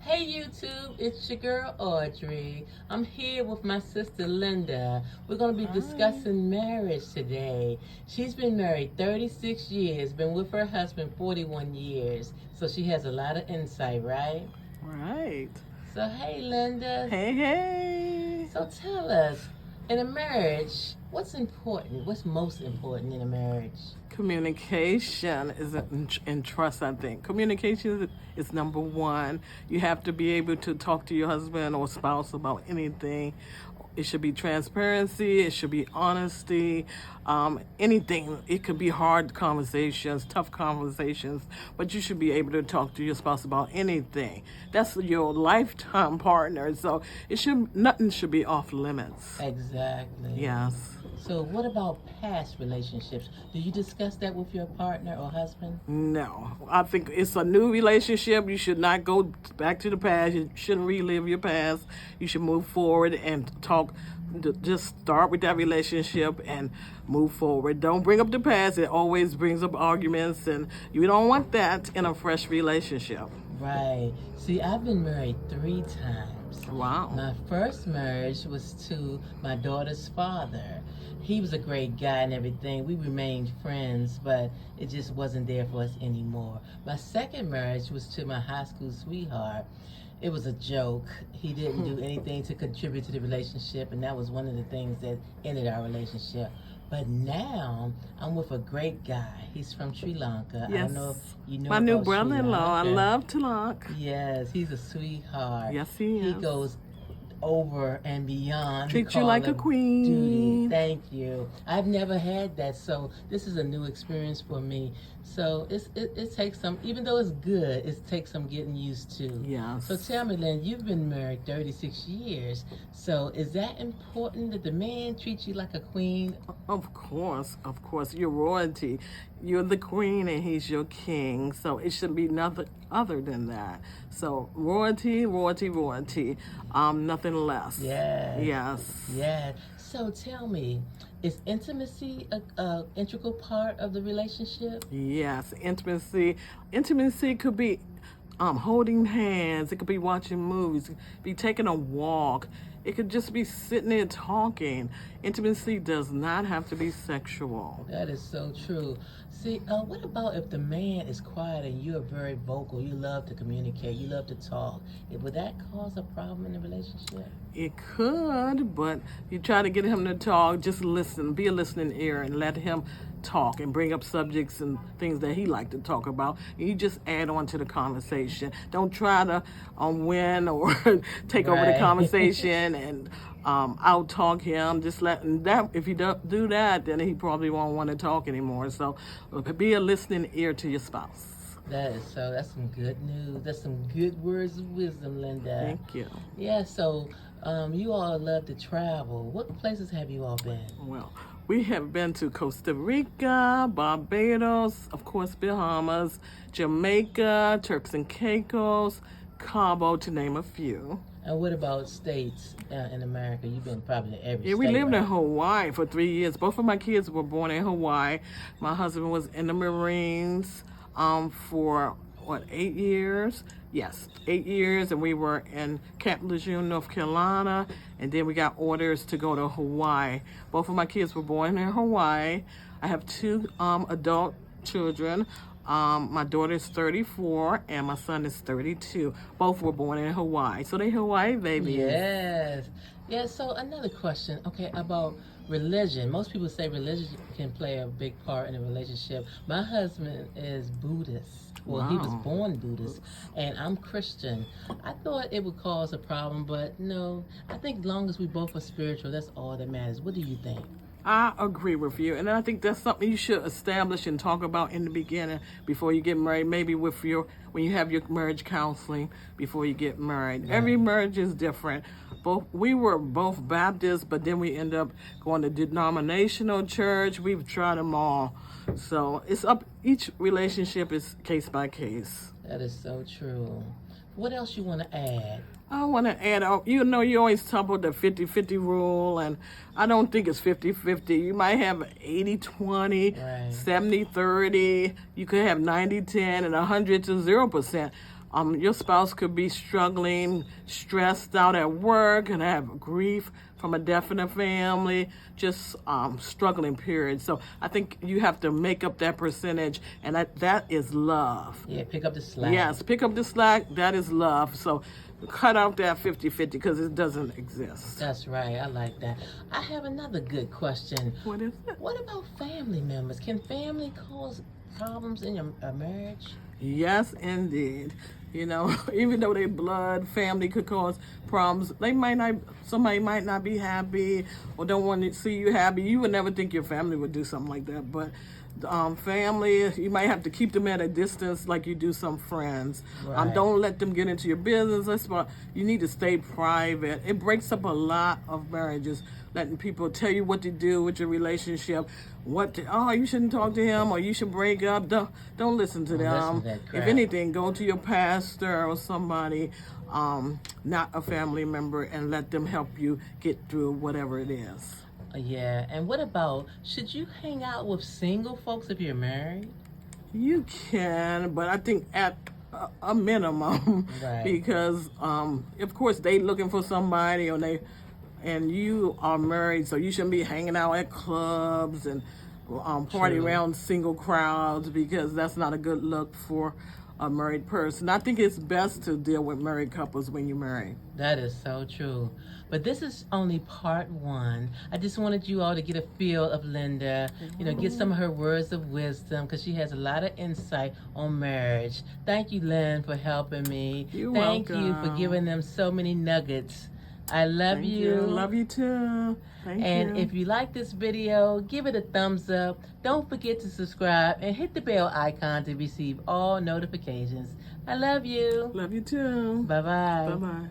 Hey YouTube, it's your girl Audrey. I'm here with my sister Linda. We're going to be discussing marriage today. She's been married 36 years, been with her husband 41 years. So she has a lot of insight, right? Right. So hey Linda. Hey. So tell us, in a marriage, what's important? What's most important in a marriage? Communication is and trust, I think. Communication is number one. You have to be able to talk to your husband or spouse about anything. It should be transparency. It should be honesty. Anything. It could be hard conversations, tough conversations, but you should be able to talk to your spouse about anything. That's your lifetime partner, so nothing should be off limits. Exactly. Yes. So what about past relationships? Do you discuss that with your partner or husband? No, I think it's a new relationship. You should not go back to the past. You shouldn't relive your past. You should move forward and talk. Just start with that relationship and move forward. Don't bring up the past. It always brings up arguments, and you don't want that in a fresh relationship. Right. See, I've been married 3 times. Wow. My first marriage was to my daughter's father. He was a great guy and everything. We remained friends, but it just wasn't there for us anymore. My second marriage was to my high school sweetheart. It was a joke. He didn't do anything to contribute to the relationship, and that was one of the things that ended our relationship. But now I'm with a great guy. He's from Sri Lanka. Yes. I don't know if you know my new about Sri brother-in-law. I Lanka. love Tilak. Yes, he's a sweetheart. Yes, he is. He goes over and beyond. Treat you like a queen. Duty. Thank you. I've never had that, so this is a new experience for me. So it takes some, even though it's good, it takes some getting used to. Yes. So tell me, Lynn, you've been married 36 years. So is that important that the man treats you like a queen? Of course. You're royalty. You're the queen and he's your king. So it should be nothing other than that. So royalty. Nothing less. Yes. Yes. Yeah. So tell me, is intimacy a integral part of the relationship? Yes. Intimacy could be holding hands. It could be watching movies. It could be taking a walk. It could just be sitting there talking. Intimacy does not have to be sexual. That is so true. See, what about if the man is quiet and you're very vocal? You love to communicate. You love to talk. Would that cause a problem in the relationship? It could, but you try to get him to talk. Just listen. Be a listening ear and let him talk and bring up subjects and things that he like to talk about. And you just add on to the conversation. Don't try to win or take over the conversation and out talk him. Just let that. If you don't do that, then he probably won't want to talk anymore. So be a listening ear to your spouse. That's some good news. That's some good words of wisdom, Linda. Thank you. Yeah, so you all love to travel. What places have you all been? Well, we have been to Costa Rica, Barbados, of course, Bahamas, Jamaica, Turks and Caicos, Cabo, to name a few. And what about states in America? You've been probably to every state. Yeah, we lived right? in Hawaii for 3 years. Both of my kids were born in Hawaii. My husband was in the Marines for 8 years? Yes, 8 years, and we were in Camp Lejeune, North Carolina, and then we got orders to go to Hawaii. Both of my kids were born in Hawaii. I have 2 adult children. My daughter is 34 and my son is 32. Both were born in Hawaii, so they Hawaii babies. Yes. Yeah, so another question, okay, about religion. Most people say religion can play a big part in a relationship. My husband is Buddhist. Well, he was born Buddhist, and I'm Christian. I thought it would cause a problem, but no. I think as long as we both are spiritual, that's all that matters. What do you think? I agree with you, and I think that's something you should establish and talk about in the beginning before you get married. Maybe when you have your marriage counseling before you get married. Right. Every marriage is different. We were both Baptists, but then we end up going to denominational church. We've tried them all, so it's up. Each relationship is case by case. That is so true. What else you want to add? I want to add, you always talk about the 50-50 rule, and I don't think it's 50-50. You might have 80-20, right. 70-30. You could have 90-10 and 100 to 0%. Your spouse could be struggling, stressed out at work, and have grief from a death in the family, just struggling, period. So I think you have to make up that percentage, and that is love. Yeah, pick up the slack. Yes, pick up the slack. That is love. So cut out that 50-50 because it doesn't exist. That's right. I like that. I have another good question. What is it? What about family members? Can family cause problems in your marriage? Yes, indeed. You know, even though they blood, family could cause problems. Somebody might not be happy or don't want to see you happy. You would never think your family would do something like that. But family, you might have to keep them at a distance like you do some friends. Right. Don't let them get into your business. You need to stay private. It breaks up a lot of marriages, letting people tell you what to do with your relationship. You shouldn't talk to him, or you should break up. Don't listen to them. Listen to that crap. If anything, go to your pastor or somebody, not a family member, and let them help you get through whatever it is. Yeah, and what about, should you hang out with single folks if you're married? You can, but I think at a minimum, Right. because of course they looking for somebody, and you are married, so you shouldn't be hanging out at clubs and party True. around single crowds, because that's not a good look for a married person. I think it's best to deal with married couples when you're married. That is so true. But this is only part one. I just wanted you all to get a feel of Linda, get some of her words of wisdom, because she has a lot of insight on marriage. Thank you, Lynn, for helping me. You're Thank you for welcome. giving them so many nuggets. I love Thank you. Love you too. Thank And you. if you like this video, give it a thumbs up. Don't forget to subscribe and hit the bell icon to receive all notifications. I love you. Love you too. Bye-bye. Bye-bye.